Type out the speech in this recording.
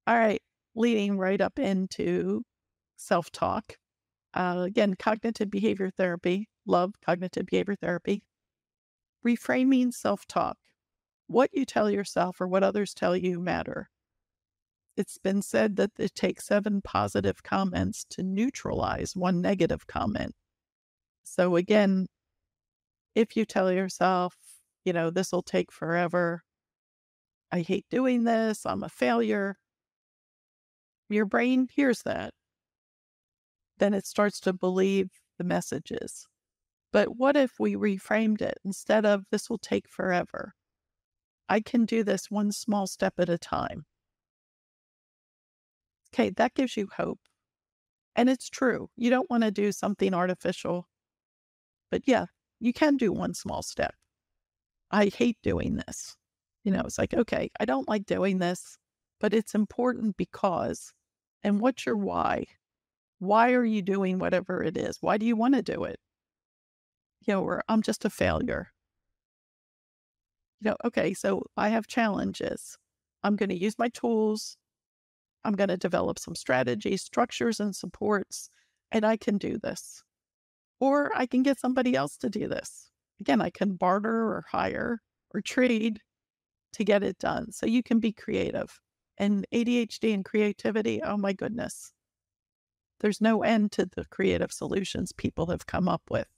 All right, leading right up into self-talk. Again, cognitive behavior therapy, love cognitive behavior therapy. Reframing self-talk. What you tell yourself or what others tell you matter. It's been said that it takes 7 positive comments to neutralize 1 negative comment. So again, if you tell yourself, "This will take forever. I hate doing this. I'm a failure." Your brain hears that. Then it starts to believe the messages. But what if we reframed it instead of "This will take forever"? "I can do this one small step at a time." Okay, that gives you hope. And it's true. You don't want to do something artificial, but yeah, you can do one small step. I hate doing this. It's like, okay, I don't like doing this, but it's important because, and what's your why? Why are you doing whatever it is? Why do you want to do it? Or I'm just a failure. Okay, so I have challenges. I'm going to use my tools. I'm going to develop some strategies, structures, and supports, and I can do this. Or I can get somebody else to do this. Again, I can barter or hire or trade to get it done. So you can be creative. And ADHD and creativity, oh my goodness, there's no end to the creative solutions people have come up with.